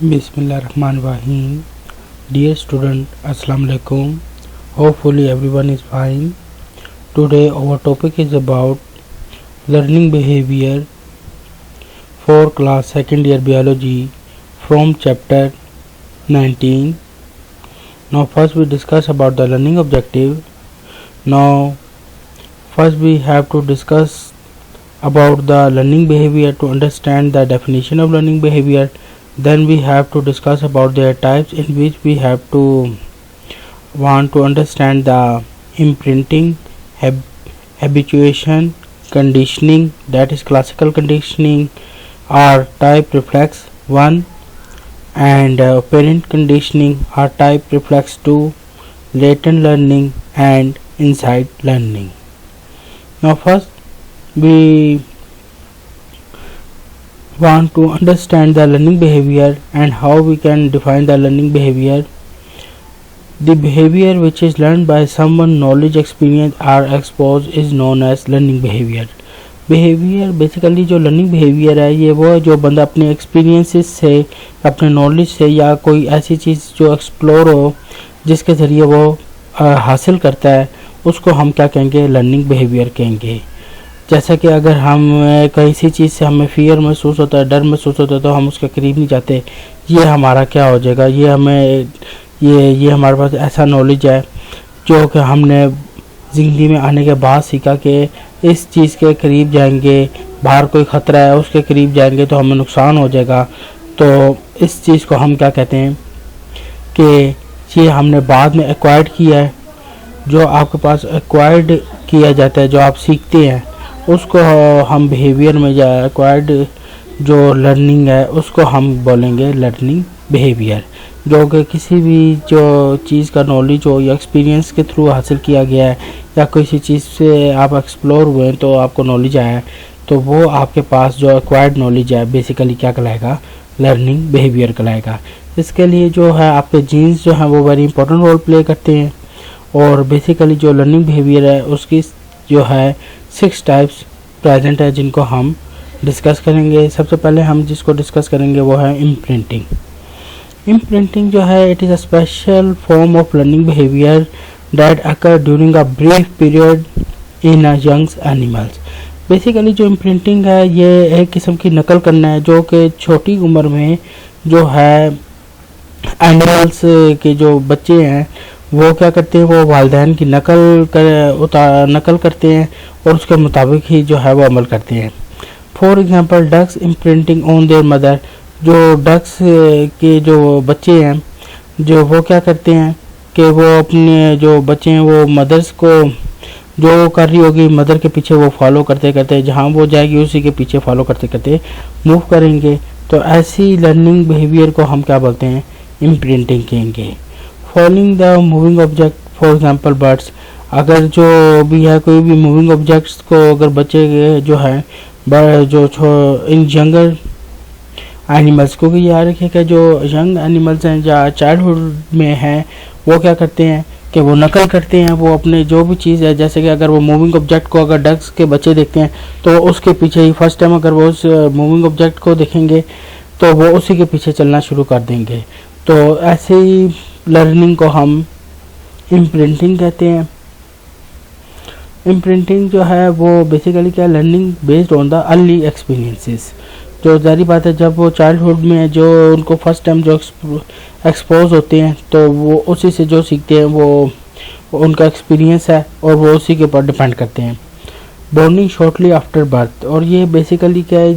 Bismillahirrahmanirrahim. Dear student, Assalamu alaikum. Hopefully everyone is fine. Today our topic is about learning behavior for class 2nd year biology from chapter 19. Now first we discuss about the learning objective. Now first we have to discuss about the learning behavior to understand the definition of learning behavior. Then we have to discuss about their types, in which we have to want to understand the imprinting, habituation, conditioning, that is classical conditioning, or type reflex 1, and parent conditioning or type reflex 2, latent learning and insight learning. Now first we want to understand the learning behavior and how we can define the learning behavior. The behavior which is learned by someone knowledge, experience or exposed is known as learning behavior. Behaviour basically जो learning behaviour है ये वो जो बंदा अपने experiences से, अपने knowledge से या कोई ऐसी चीज़ जो एक्सप्लोर हो जिसके ज़रिए वो हासिल करता है, उसको हम क्या कहेंगे, लर्निंग बिहेवियर कहेंगे. जैसा कि अगर हम किसी चीज़ से हमें फियर महसूस होता है, डर महसूस होता है, तो हम उसके करीब नहीं जाते. ये हमारा क्या हो जाएगा, ये हमें ये हमारे पास ऐसा नॉलेज है जो कि हमने ज़िंदगी में आने के बाद सीखा कि इस चीज़ के करीब जाएंगे, बाहर कोई ख़तरा है उसके करीब जाएंगे तो हमें नुकसान हो जाएगा. तो इस चीज़ को हम क्या कहते हैं कि ये हमने बाद में एक्वायर्ड किया है. जो आपके पास एक्वायर्ड किया जाता है, जो आप सीखते हैं, उसको हम बिहेवियर में या एक्वायर्ड जो लर्निंग है उसको हम बोलेंगे लर्निंग बिहेवियर. जो कि किसी भी जो चीज़ का नॉलेज हो या एक्सपीरियंस के थ्रू हासिल किया गया है या किसी चीज़ से आप एक्सप्लोर हुए हैं तो आपको नॉलेज आया है, तो वो आपके पास जो एक्वायर्ड नॉलेज है बेसिकली क्या कहलाएगा, लर्निंग बिहेवियर कहलाएगा. इसके लिए जो है आपके जीन्स जो हैं वो वेरी इंपॉर्टेंट रोल प्ले करते हैं. और बेसिकली जो लर्निंग बिहेवियर है उसकी जो है 6 टाइप्स प्रेजेंट है जिनको हम डिस्कस करेंगे. सबसे पहले हम जिसको डिस्कस करेंगे वो है इम्प्रिंटिंग. इम्प्रिंटिंग जो है it is a special form of learning behaviour that occur during a brief period in a youngs animals. Basically जो इम्प्रिंटिंग है ये एक किस्म की नकल करना है जो कि छोटी उम्र में जो है एनिमल्स के जो बच्चे हैं वो क्या करते हैं, वो वालिदैन की नकल करते हैं और उसके मुताबिक ही जो है वो अमल करते हैं. For example ducks imprinting on their mother. जो डक्स के जो बच्चे हैं जो वो क्या करते हैं कि वो अपने जो बच्चे हैं वो मदर्स को जो कर रही होगी मदर के पीछे वो फॉलो करते करते जहाँ वो जाएगी उसी के पीछे फॉलो करते करते मूव करेंगे. तो ऐसी लर्निंग बिहेवियर को हम क्या बोलते हैं, इम्प्रिंटिंग कहेंगे. Following the moving object for example birds. अगर जो भी है कोई भी मूविंग ऑब्जेक्ट्स को अगर बच्चे जो है जो इन यंगर एनिमल्स, क्योंकि याद रखिए कि जो यंग एनिमल्स हैं या चाइल्डहुड में हैं वो क्या करते हैं कि वो नकल करते हैं. वो अपने जो भी चीज़ है, जैसे कि अगर वो मूविंग ऑब्जेक्ट को अगर डक्स के बच्चे देखते हैं तो उसके पीछे ही फर्स्ट टाइम अगर वो उस मूविंग ऑब्जेक्ट को देखेंगे तो वो उसी के पीछे चलना शुरू कर देंगे. तो ऐसे ही लर्निंग को हम इम्प्रिंटिंग कहते हैं. इम्प्रिंटिंग जो है वो बेसिकली क्या, learning based on the early experiences. जो जारी बात है जब वो चाइल्डहुड में है जो उनको फर्स्ट टाइम जो एक्सपोज होते हैं तो वो उसी से जो सीखते हैं वो उनका एक्सपीरियंस है और वो उसी के ऊपर डिपेंड करते हैं. Burning shortly after birth. और ये बेसिकली क्या है,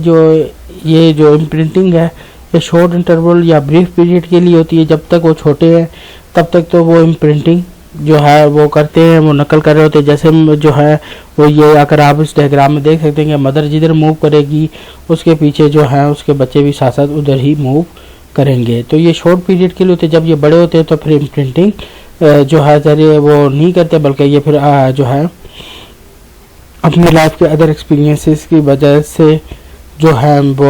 ये जो इम्प्रिंटिंग है ये शॉर्ट इंटरवल या ब्रीफ पीरियड के लिए होती है. जब तक वो छोटे हैं तब तक तो वो इम्प्रिंटिंग जो है वो करते हैं, वो नकल कर रहे होते हैं. जैसे जो है वो ये अगर आप इस डायग्राम में देख सकते हैं कि मदर जिधर मूव करेगी उसके पीछे जो है उसके बच्चे भी साथ साथ उधर ही मूव करेंगे. तो ये शॉर्ट पीरियड के लिए होते हैं. जब ये बड़े होते हैं तो फिर इम्प्रिंटिंग जो है जरिए वो नहीं करते, बल्कि ये फिर जो है अपनी लाइफ के अदर एक्सपीरियंसेस की वजह से जो है वो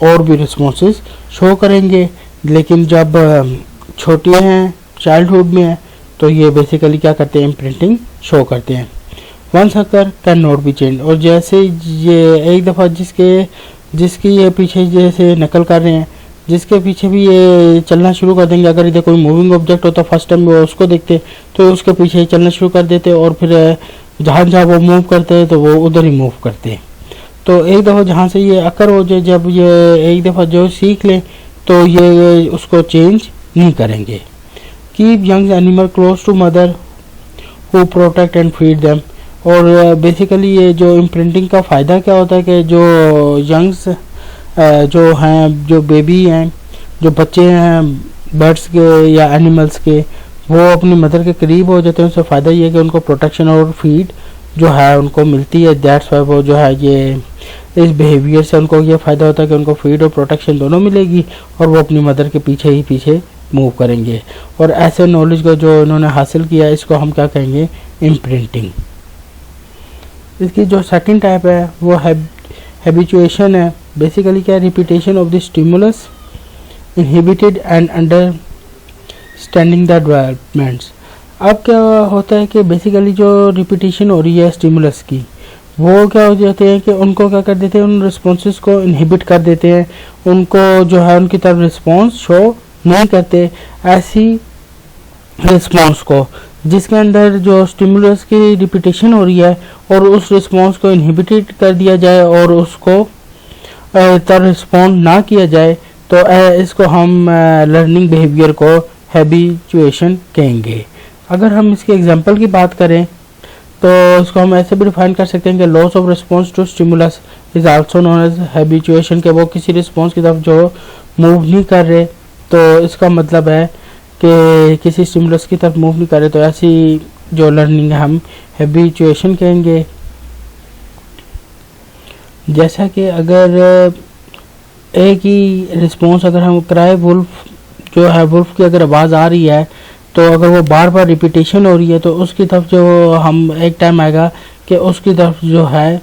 और भी रिस्पॉन्सेस शो करेंगे. लेकिन जब छोटे हैं, चाइल्डहुड में है, तो ये बेसिकली क्या करते हैं, इम्प्रिंटिंग शो करते हैं. Once occur can not be change. और जैसे ये एक दफ़ा जिसकी ये पीछे जैसे नकल कर रहे हैं जिसके पीछे भी ये चलना शुरू कर देंगे। अगर इधर कोई मूविंग ऑब्जेक्ट होता फर्स्ट टाइम वो उसको देखते तो उसके पीछे ही चलना शुरू कर देते, और फिर जहाँ जहाँ वो मूव करते हैं तो वो उधर ही मूव करते। तो एक दफ़ा जहाँ से ये अकर हो जाए, जब ये एक दफ़ा जो सीख लें तो ये उसको चेंज नहीं करेंगे। Keep young animal close to mother who protect and feed them. और बेसिकली ये जो इम्प्रिंटिंग का फ़ायदा क्या होता है कि जो यंग्स जो हैं, जो बेबी हैं, जो बच्चे हैं बर्ड्स के या एनिमल्स के, वो अपनी मदर के करीब हो जाते हैं। उससे फ़ायदा ये है कि उनको प्रोटेक्शन और फीड जो है उनको मिलती है। दैट्स वाई वो जो है ये इस बिहेवियर से उनको ये फ़ायदा होता है कि उनको फीड और प्रोटेक्शन दोनों मिलेगी, और वो अपनी मदर के पीछे ही पीछे मूव करेंगे। और ऐसे नॉलेज को जो इन्होंने हासिल किया इसको हम क्या कहेंगे, इम्प्रिंटिंग। इसकी जो सेकंड टाइप है वो हैबिचुएशन है। बेसिकली क्या, repetition of the stimulus inhibited and understanding the developments. अब क्या होता है कि बेसिकली जो रिपीटेशन हो रही है स्टिमुलस की, वो क्या हो जाते हैं कि उनको क्या कर देते हैं, उन रिस्पॉन्सेस को इनहिबिट कर देते हैं, उनको जो है उनकी तरफ रिस्पॉन्स शो नहीं करते। ऐसी रिस्पॉन्स को जिसके अंदर जो स्टिमुलस की रिपीटेशन हो रही है और उस रिस्पॉन्स को इनहिबिटेड कर दिया जाए और उसको तरफ रिस्पॉन्ड ना किया जाए, तो इसको हम लर्निंग बिहेवियर को हैबिचुएशन कहेंगे। अगर हम इसके एग्जांपल की बात करें तो इसको हम ऐसे भी डिफाइन कर सकते हैं कि loss of response to stimulus is also known as habituation, के वो किसी रिस्पॉन्स की तरफ जो मूव नहीं कर रहे, तो इसका मतलब है कि किसी स्टिमुलस की तरफ मूव नहीं कर रहे, तो ऐसी जो लर्निंग है हम हैबिचुएशन कहेंगे। जैसा कि अगर एक ही रिस्पॉन्स, अगर हम क्राई वुल्फ जो है, वुल्फ की अगर आवाज़ आ रही है, तो अगर वो बार बार रिपीटेशन हो रही है तो उसकी तरफ जो हम एक टाइम आएगा कि उसकी तरफ जो है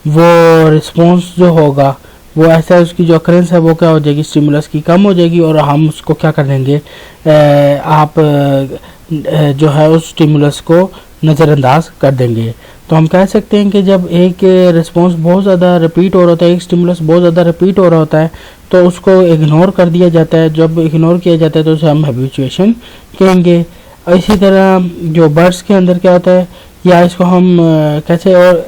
वो रिस्पॉन्स जो होगा वो ऐसा, उसकी जो अकरेंस है वो क्या हो जाएगी, स्टिमुलस की कम हो जाएगी, और हम उसको क्या कर देंगे, आप जो है उस स्टिमुलस को नज़रअंदाज कर देंगे। तो हम कह सकते हैं कि जब एक रिस्पॉन्स बहुत ज़्यादा रिपीट हो रहा होता है, एक स्टिमुलस बहुत ज़्यादा रिपीट हो रहा होता है, तो उसको इग्नोर कर दिया जाता है। जब इग्नोर किया जाता है तो उसे हम हैबिचुएशन कहेंगे। इसी तरह जो बर्ड्स के अंदर क्या होता है, या इसको हम कैसे और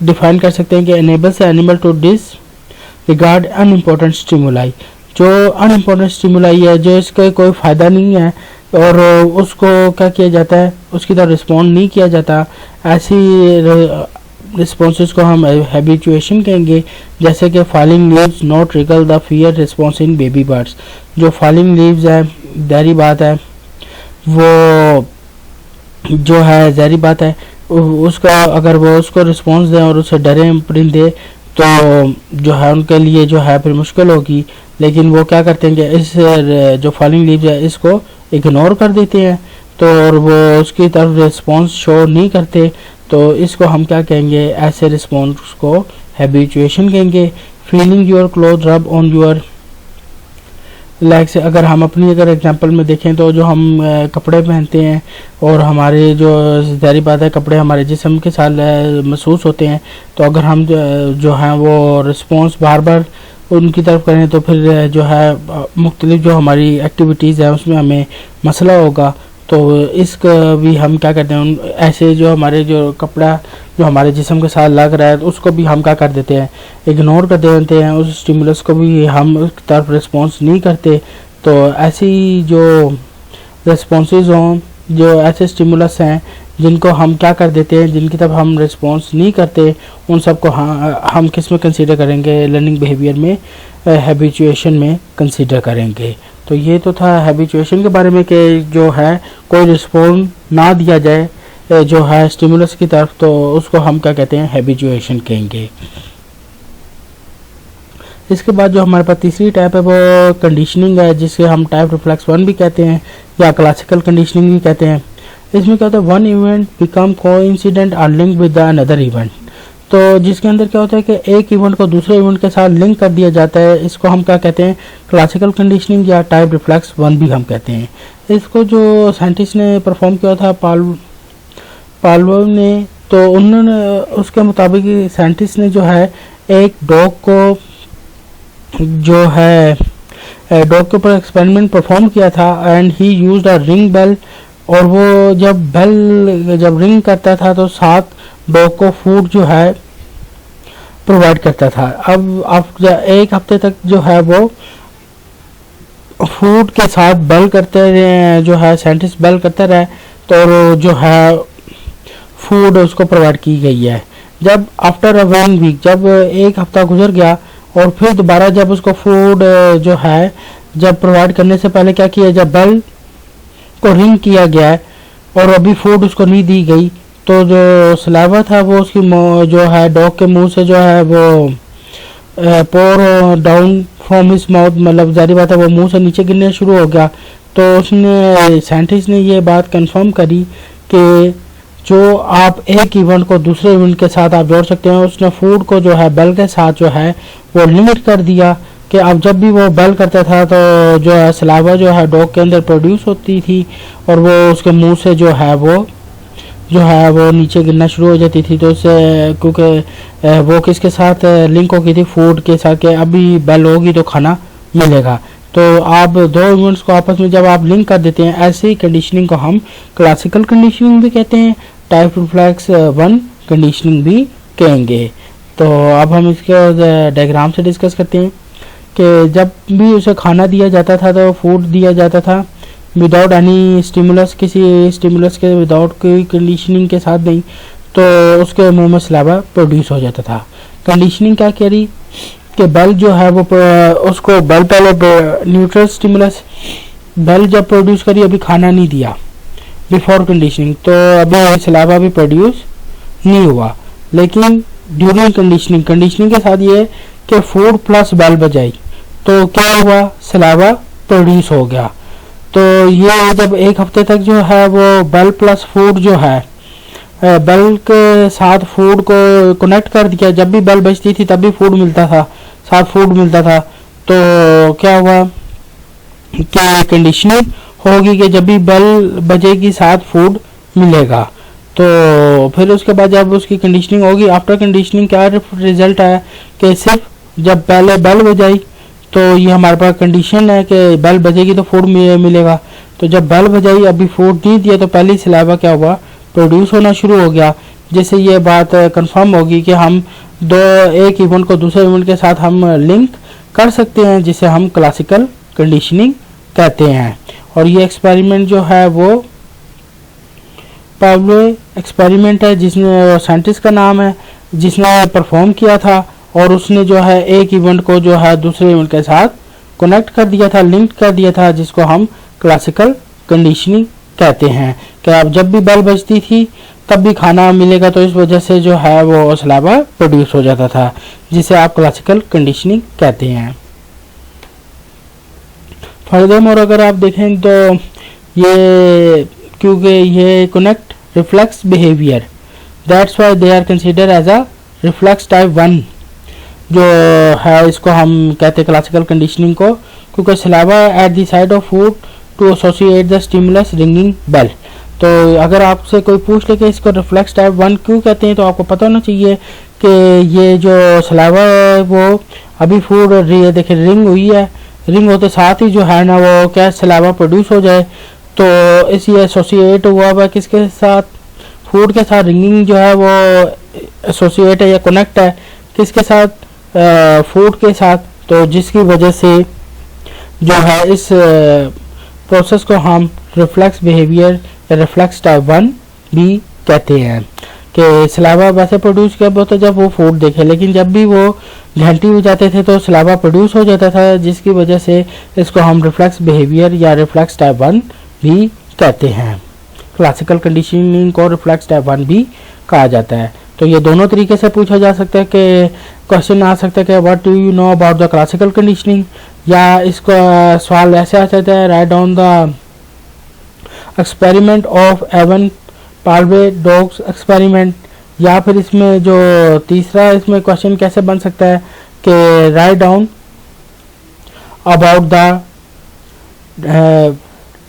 डिफाइन कर सकते हैं कि enables animal to disregard unimportant stimuli. जो अनइम्पोर्टेंट स्टिमुलाई है, जो इसका कोई फ़ायदा नहीं है, और उसको क्या किया जाता है, उसकी तरह रिस्पॉन्ड नहीं किया जाता, ऐसी रिस्पॉन्सेस को हम हैबिचुएशन कहेंगे। जैसे कि falling leaves not trigger the fear response in baby birds. जो फॉलिंग लीव्स है, ज़ाहिर बात है वो जो है ज़ाहिर बात है उसका अगर वो उसको रिस्पॉन्स दें और उससे डरें परिंदे, तो जो है उनके लिए जो है फिर मुश्किल होगी। लेकिन वो क्या करते हैं कि इस जो फॉलिंग लीव्स है इसको इग्नोर कर देते हैं, तो और वो उसकी तरफ रिस्पॉन्स शो नहीं करते, तो इसको हम क्या कहेंगे, ऐसे रिस्पॉन्स को हैबिचुएशन कहेंगे। फीलिंग योर क्लोथ रब ऑन योर लेग्स। अगर हम अपनी अगर एग्जांपल में देखें तो जो हम कपड़े पहनते हैं और हमारे जो ज़ाहिर बात है कपड़े हमारे जिस्म के साथ महसूस होते हैं, तो अगर हम जो हैं वो रिस्पॉन्स बार बार उनकी तरफ करें तो फिर जो है मुख्तलिफ जो हमारी एक्टिविटीज़ है उसमें हमें मसला होगा। तो इसका भी हम क्या करते हैं, ऐसे जो हमारे जो कपड़ा जो हमारे जिस्म के साथ लग रहा है तो उसको भी हम क्या कर देते हैं, इग्नोर कर देते हैं, उस स्टिमुलस को भी हम उस तरफ रिस्पॉन्स नहीं करते। तो ऐसी जो रिस्पॉन्सेज हों, जो ऐसे स्टिमुलस हैं जिनको हम क्या कर देते हैं, जिनकी तरफ हम रिस्पॉन्स नहीं करते, उन सब को हम किस में कंसीडर करेंगे, लर्निंग बिहेवियर में, हैबिचुएशन में कंसीडर करेंगे। तो ये तो था हैबिचुएशन के बारे में कि जो है कोई रिस्पॉन्ड ना दिया जाए जो है स्टिमुलस की तरफ, तो उसको हम क्या कहते हैं, हैबिचुएशन कहेंगे। इसके बाद जो हमारे पास तीसरी टाइप है वो कंडीशनिंग है, जिसे हम टाइप रिफ्लेक्स 1 भी कहते हैं या क्लासिकल कंडीशनिंग भी कहते हैं। इसमें क्या होता है, वन इवेंट बिकम कोइंसिडेंट और link with the another event. तो जिसके अंदर क्या होता है कि एक इवेंट को दूसरे इवेंट के साथ लिंक कर दिया जाता है, इसको हम क्या कहते हैं, क्लासिकल कंडीशनिंग या टाइप रिफ्लेक्स 1 भी हम कहते हैं। इसको जो साइंटिस्ट ने परफॉर्म किया था पावलोव ने, तो उन्होंने उसके मुताबिक साइंटिस्ट ने जो है एक डॉग को जो है डॉग के ऊपर एक्सपेरिमेंट परफॉर्म किया था and he used a ring bell, और वो जब रिंग करता था तो साथ डॉग को फूड जो है प्रोवाइड करता था। अब एक हफ्ते तक जो है वो फूड के साथ बेल करते रहे, जो है साइंटिस्ट बेल करते रहे, तो जो है फूड उसको प्रोवाइड की गई है। जब आफ्टर अ 1 वीक, जब एक हफ्ता गुजर गया और फिर दोबारा जब उसको फूड जो है जब प्रोवाइड करने से पहले क्या किया, जब बेल को रिंग किया गया और अभी फूड उसको नहीं दी गई, तो जो सलावा था वो उसकी जो है डॉग के मुंह से जो है वो पोर डाउन फ्रॉम हिज माउथ, मतलब जारी बात है वो मुंह से नीचे गिरने शुरू हो गया। तो उसने साइंटिस्ट ने ये बात कंफर्म करी कि जो आप एक इवेंट को दूसरे इवेंट के साथ आप जोड़ सकते हैं। उसने फूड को जो है बेल के साथ जो है वो लिमिट कर दिया कि अब जब भी वो बेल करता था तो जो है सलावा जो है डॉग के अंदर प्रोड्यूस होती थी और वो उसके मुंह से जो है वो नीचे गिरना शुरू हो जाती थी। तो उससे क्योंकि वो किसके साथ लिंक हो गई थी, फूड के साथ, कि अभी बेल होगी तो खाना मिलेगा। तो आप दो इवेंट्स को आपस में जब आप लिंक कर देते हैं, ऐसी कंडीशनिंग को हम क्लासिकल कंडीशनिंग भी कहते हैं, टाइप रिफ्लेक्स 1 कंडीशनिंग भी कहेंगे। तो अब हम इसके डायग्राम से डिस्कस करते हैं कि जब भी उसे खाना दिया जाता था तो फूड दिया जाता था विदाउट एनी स्टिमुलस, किसी स्टिमुलस के विदाउट कोई कंडीशनिंग के साथ नहीं, तो उसके मुंह में सलावा प्रोड्यूस हो जाता था। कंडीशनिंग क्या कह रही कि बेल जो है वो उसको बेल पहले न्यूट्रल स्टिमुलस बेल जब प्रोड्यूस करी, अभी खाना नहीं दिया बिफोर कंडीशनिंग, तो अभी सलावा भी प्रोड्यूस नहीं हुआ। लेकिन ड्यूरिंग कंडीशनिंग के साथ ये कि फूड प्लस बेल बजाई तो क्या हुआ, सलावा प्रोड्यूस हो गया। तो ये जब एक हफ्ते तक जो है वो बेल प्लस फूड जो है बेल के साथ फूड को कनेक्ट कर दिया, जब भी बेल बजती थी तब भी फूड मिलता था, साथ फूड मिलता था। तो क्या हुआ कि कंडीशनिंग होगी कि जब भी बेल बजेगी साथ फूड मिलेगा। तो फिर उसके बाद जब उसकी कंडीशनिंग होगी, आफ्टर कंडीशनिंग क्या रिजल्ट है कि सिर्फ जब पहले बेल बजाई तो ये हमारे पास कंडीशन है कि बेल बजेगी तो फूड मिलेगा। तो जब बेल बजाई अभी फूड नहीं दिया तो पहले सलावा क्या हुआ, प्रोड्यूस होना शुरू हो गया, जिससे ये बात कंफर्म होगी कि हम एक इवेंट को दूसरे इवेंट के साथ हम लिंक कर सकते हैं, जिसे हम क्लासिकल कंडीशनिंग कहते हैं। और ये एक्सपेरिमेंट जो है वो पाब्लो एक्सपेरिमेंट है, जिसने साइंटिस्ट का नाम है, जिसने परफॉर्म किया था और उसने जो है एक इवेंट को जो है दूसरे इवेंट के साथ कनेक्ट कर दिया था, लिंक कर दिया था, जिसको हम क्लासिकल कंडीशनिंग कहते हैं। कि अब जब भी बेल बजती थी तब भी खाना मिलेगा, तो इस वजह से जो है वो सलावा प्रोड्यूस हो जाता था, जिसे आप क्लासिकल कंडीशनिंग कहते हैं। फर्दरमोर अगर आप देखें तो ये क्योंकि ये connect reflex behaviour, that's why they are consider as a reflex type 1 जो है, इसको हम कहते हैं क्लासिकल कंडीशनिंग को, क्योंकि saliva at the side of food to associate the stimulus ringing bell. तो अगर आपसे कोई पूछ ले कि इसको रिफ्लेक्स टाइप 1 क्यों कहते हैं, तो आपको पता होना चाहिए कि ये जो सलावा है वो अभी फूड देखिए रिंग हुई है, रिंग होते साथ ही जो है ना वो क्या सलावा प्रोड्यूस हो जाए, तो इसी एसोसिएट हुआ हुआ किसके साथ, फूड के साथ। रिंगिंग जो है वो एसोसिएट है या कनेक्ट है किसके साथ, फूड के साथ। तो जिसकी वजह से जो है इस प्रोसेस को हम रिफ्लेक्स बिहेवियर या रिफ्लेक्स टाइप 1 भी कहते हैं। कि सलावा वैसे प्रोड्यूस किया होता जब वो फूड देखे, लेकिन जब भी वो घंटी बजाते थे तो सलावा प्रोड्यूस हो जाता था, जिसकी वजह से इसको हम रिफ्लेक्स बिहेवियर या रिफ्लेक्स टाइप 1 भी कहते हैं। क्लासिकल कंडीशनिंग को रिफ्लेक्स टाइप 1 भी कहा जाता है। तो ये दोनों तरीके से पूछा जा सकता है कि क्वेश्चन आ सकता है कि what do you know about the classical conditioning, या इसको सवाल ऐसे आ सकता है right down the experiment of Ivan Pavlov dogs experiment, या फिर इसमें जो तीसरा इसमें क्वेश्चन कैसे बन सकता है कि write down about the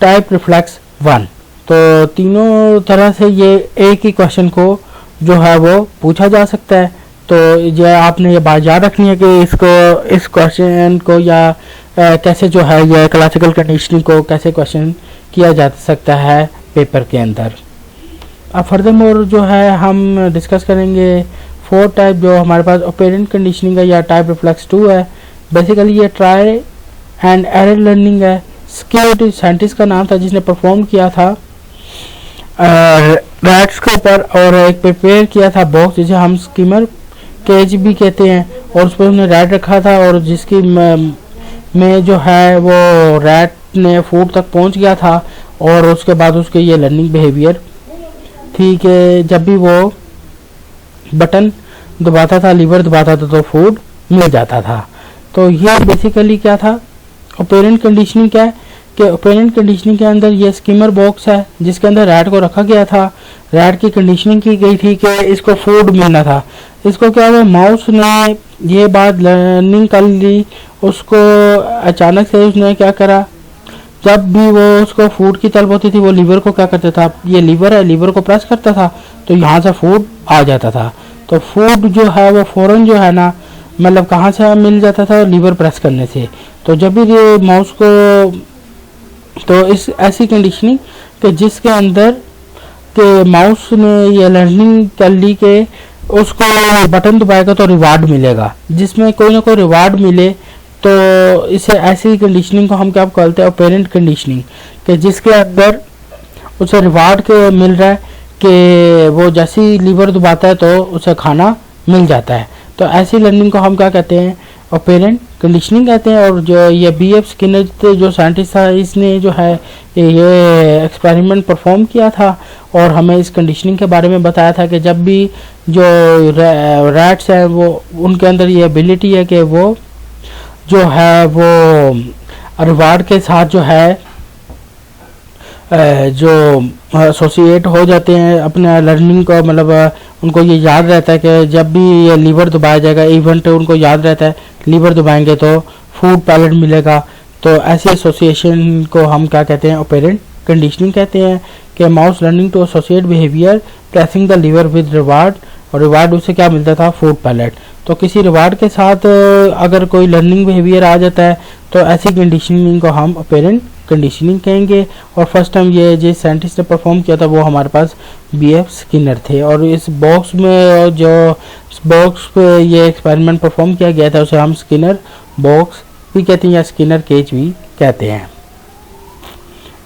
type reflex 1। तो तीनों तरह से ये एक ही क्वेश्चन को जो है वो पूछा जा सकता है। तो ये आपने ये बात याद रखनी है कि इस क्वेश्चन को या कैसे जो है ये क्लासिकल कंडीशनिंग को कैसे क्वेश्चन किया जा सकता है पेपर के अंदर। अब फर्दरमोर जो है हम डिस्कस करेंगे 4 टाइप जो हमारे पास ऑपरेंट कंडीशनिंग है या टाइप रिफ्लेक्स 2 है। बेसिकली ये ट्राई एंड एरर लर्निंग है। स्किल्ड साइंटिस्ट का नाम था जिसने परफॉर्म किया था रैट्स के ऊपर और एक प्रिपेयर किया था बॉक्स जिसे हम स्कीमर केज भी कहते हैं, और उस पर उन्होंने रैट रखा था और जिसकी में जो है वो रैट ने फूड तक पहुंच गया था और उसके बाद उसके ये लर्निंग बिहेवियर थी कि जब भी वो बटन दबाता था, लीवर दबाता था तो फूड मिल जाता था। तो ये बेसिकली क्या था ऑपरेंट कंडीशनिंग क्या है कि ऑपरेंट कंडीशनिंग के अंदर ये स्कीमर बॉक्स है जिसके अंदर रैट को रखा गया था। रैट की कंडीशनिंग की गई थी कि इसको फूड मिलना था। इसको क्या हुआ, माउस ने ये बात लर्निंग कर ली। उसको अचानक से उसने क्या करा, जब भी वो उसको फूड की तलब होती थी वो लीवर को क्या करता था, ये लीवर है, लीवर को प्रेस करता था तो यहाँ से फूड आ जाता था। तो फूड जो है वो फौरन जो है ना मतलब कहाँ से मिल जाता था, लीवर प्रेस करने से। तो जब भी ये माउस को तो इस ऐसी कंडीशनिंग कि जिसके अंदर के माउस ने ये लर्निंग कर ली कि उसको बटन दबाएगा तो रिवार्ड मिलेगा, जिसमें कोई ना कोई रिवार्ड मिले। तो इसे ऐसी कंडीशनिंग को हम क्या कहते हैं ऑपरेंट कंडीशनिंग, कि जिसके अंदर उसे रिवार्ड के मिल रहा है कि वो जैसे ही लीवर दबाता है तो उसे खाना मिल जाता है। तो ऐसी लर्निंग को हम क्या कहते हैं ऑपरेंट कंडीशनिंग कहते हैं। और जो ये BF स्किनर जो साइंटिस्ट था इसने जो है ये एक्सपेरिमेंट परफॉर्म किया था और हमें इस कंडीशनिंग के बारे में बताया था कि जब भी जो रैट्स हैं वो उनके अंदर ये एबिलिटी है कि वो जो है वो रिवार्ड के साथ जो है जो एसोसिएट हो जाते हैं अपने लर्निंग को, मतलब उनको ये याद रहता है कि जब भी ये लीवर दबाया जाएगा इवेंट उनको याद रहता है लीवर दबाएंगे तो फूड पैलेट मिलेगा। तो ऐसे एसोसिएशन को हम क्या कहते हैं ऑपरेंट कंडीशनिंग कहते हैं कि mouse learning to associate behaviour pressing the lever with reward, और रिवार्ड उससे क्या मिलता था फूड पैलेट। तो किसी रिवार्ड के साथ अगर कोई लर्निंग बिहेवियर आ जाता है तो ऐसी कंडीशनिंग को हम ऑपरेंट कंडीशनिंग कहेंगे। और फर्स्ट टाइम ये जिस साइंटिस्ट ने परफॉर्म किया था वो हमारे पास BF स्किनर थे। और इस बॉक्स में जो बॉक्स पे ये एक्सपेरिमेंट परफॉर्म किया गया था उसे हम स्किनर बॉक्स भी कहते हैं या स्किनर केज भी कहते हैं।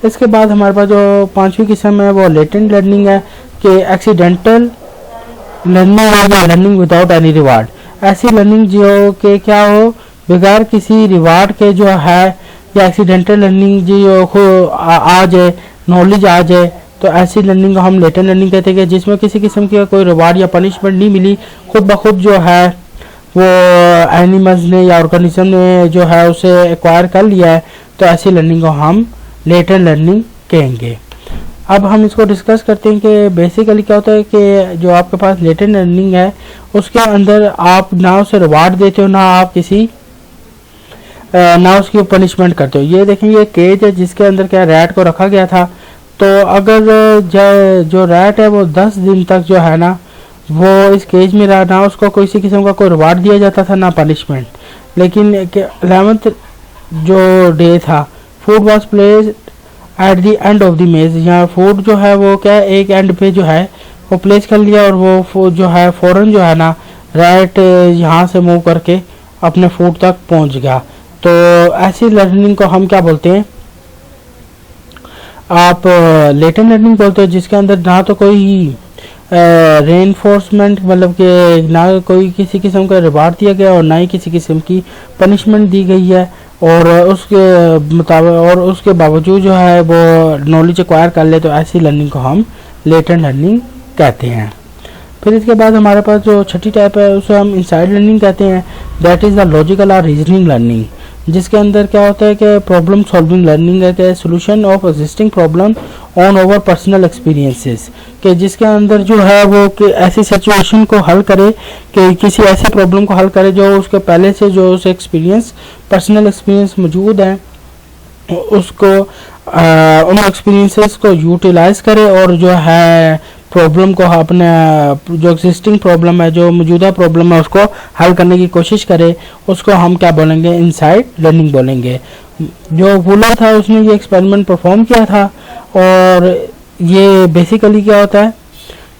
इसके बाद हमारे पास जो 5वीं किस्म है वो लेटेंट लर्निंग है कि एक्सीडेंटल लर्निंग या लर्निंग विदाउट एनी रिवार्ड। ऐसी लर्निंग जो कि क्या हो बगैर किसी रिवार्ड के जो है या एक्सीडेंटल लर्निंग जो आ जाए, नॉलेज आ जाए, तो ऐसी लर्निंग को हम लेटेंट लर्निंग कहते हैं जिसमें किसी किस्म की कोई रिवार्ड या पनिशमेंट नहीं मिली, खुद ब खुद जो है वो एनिमल्स ने या ऑर्गेनिज्म ने जो है उसे एक्वायर कर लिया है। तो ऐसी लर्निंग को हम लेटेंट लर्निंग कहेंगे। अब हम इसको डिस्कस करते हैं कि बेसिकली क्या होता है कि जो आपके पास लेटेंट लर्निंग है उसके अंदर आप ना उसे रिवार्ड देते हो ना आप किसी ना उसकी पनिशमेंट करते हो। ये देखें ये केज है जिसके अंदर क्या रैट को रखा गया था। तो अगर जो रैट है वो 10 दिन तक जो है ना वो इस केज में रहा, ना उसको किसी किस्म का कोई रिवार्ड दिया जाता था ना पनिशमेंट। लेकिन 11th जो डे था food was placed at the end of the मेज, यहाँ फूड जो है वो क्या एक एंड पे जो है वो प्लेस कर लिया और वो जो है फौरन जो है ना रैट यहाँ से मूव करके अपने फूड तक पहुँच गया। तो ऐसी लर्निंग को हम क्या बोलते हैं, आप लेटेंट लर्निंग बोलते हो, जिसके अंदर ना तो कोई रेनफोर्समेंट मतलब कि ना कोई किसी किस्म का रिवार्ड दिया गया और ना ही किसी किस्म की पनिशमेंट दी गई है, और उसके मुताबिक और उसके बावजूद जो है वो नॉलेज एक्वायर कर ले। तो ऐसी लर्निंग को हम लेटेंट लर्निंग कहते हैं। फिर इसके बाद हमारे पास जो छठी टाइप है उसे हम इनसाइड लर्निंग कहते हैं। दैट इज़ द लॉजिकल और रीजनिंग लर्निंग, जिसके अंदर क्या होता है कि प्रॉब्लम सॉल्विंग लर्निंग है कि solution of existing problem on over personal experiences, कि जिसके अंदर जो है वो कि ऐसी सिचुएशन को हल करे कि किसी ऐसी प्रॉब्लम को हल करे जो उसके पहले से जो उसे एक्सपीरियंस पर्सनल एक्सपीरियंस मौजूद है उसको उन एक्सपीरियंसेस को यूटिलाइज करे और जो है प्रॉब्लम को अपने जो एग्जिस्टिंग प्रॉब्लम है, जो मौजूदा प्रॉब्लम है, उसको हल करने की कोशिश करे, उसको हम क्या बोलेंगे, इनसाइड लर्निंग बोलेंगे। जो वूलर था उसने ये एक्सपेरिमेंट परफॉर्म किया था, और ये बेसिकली क्या होता है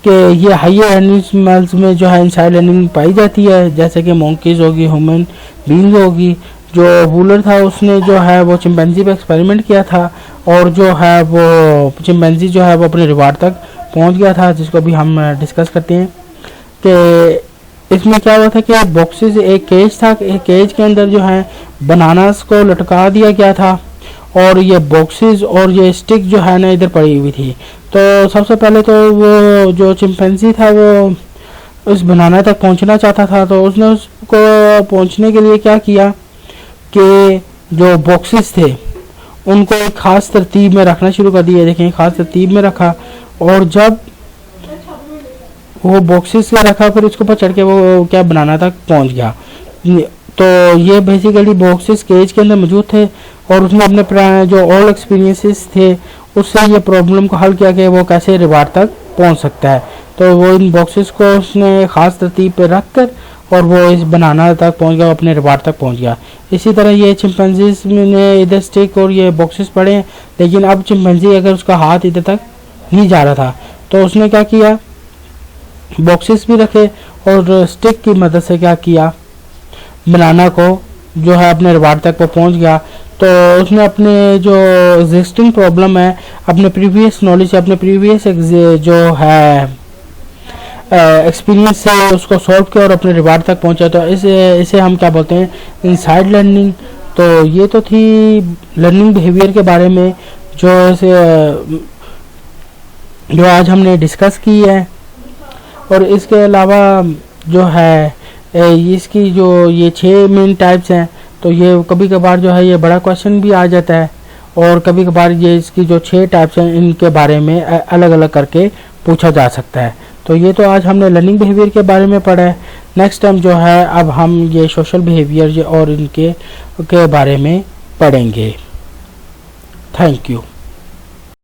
कि ये हायर एनिमल्स में जो है इनसाइड लर्निंग पाई जाती है, जैसे कि मंकीज होगी, ह्यूमन बीइंग होगी। जो वूलर था उसने जो है वो चिंपैंजी पे एक्सपेरिमेंट किया था, और जो है वो चिंपैंजी जो है वो अपने रिवार्ड तक पहुंच गया था, जिसको भी हम डिस्कस करते हैं कि इसमें क्या हुआ था कि बॉक्सेस, एक केज था, एक केज के अंदर जो है बनानास को लटका दिया गया था, और ये बॉक्सेस और ये स्टिक जो है ना इधर पड़ी हुई थी। तो सबसे पहले तो वो जो चिंपैंजी था वो उस बनाना तक पहुंचना चाहता था, तो उसने उसको पहुंचने के लिए क्या किया कि जो बॉक्सेस थे उनको एक ख़ास तरतीब में रखना शुरू कर दिया। देखें, ख़ास तरतीब में रखा, और जब वो बॉक्सेस का रखा फिर उसके ऊपर चढ़ के वो क्या बनाना तक पहुंच गया। तो ये बेसिकली बॉक्सेस केज के अंदर मौजूद थे, और उसने अपने जो ऑल एक्सपीरियंसेस थे उससे ये प्रॉब्लम को हल किया कि वो कैसे रिवार्ड तक पहुंच सकता है। तो वो इन बॉक्सेस को उसने ख़ास तरतीब पे रख कर और वो इस बनाना तक पहुंच गया, अपने रिवार्ड तक पहुंच गया। इसी तरह ये चिंपैंजीज ने इधर स्टिक और ये बॉक्सेस पड़े, लेकिन अब चिंपैंजी अगर उसका हाथ इधर तक नहीं जा रहा था, तो उसने क्या किया, बॉक्सेस भी रखे और स्टिक की मदद से क्या किया, बनाना को जो है अपने रिवार्ड तक वो पहुंच गया। तो उसने अपने जो एग्जिस्टिंग प्रॉब्लम है, अपने प्रीवियस नॉलेज से, अपने प्रीवियस जो है एक्सपीरियंस से उसको सॉल्व किया और अपने रिवार्ड तक पहुंचा। तो इसे हम क्या बोलते हैं, इनसाइड लर्निंग। तो ये तो थी लर्निंग बिहेवियर के बारे में जो आज हमने डिस्कस की है। और इसके अलावा जो है इसकी जो ये 6 मेन टाइप्स हैं, तो ये कभी कभार जो है ये बड़ा क्वेश्चन भी आ जाता है, और कभी कभार ये इसकी जो 6 टाइप्स हैं इनके बारे में अलग अलग करके पूछा जा सकता है। तो ये तो आज हमने लर्निंग बिहेवियर के बारे में पढ़ा है। नेक्स्ट टाइम जो है अब हम ये सोशल बिहेवियर और इनके बारे में पढ़ेंगे। Thank you.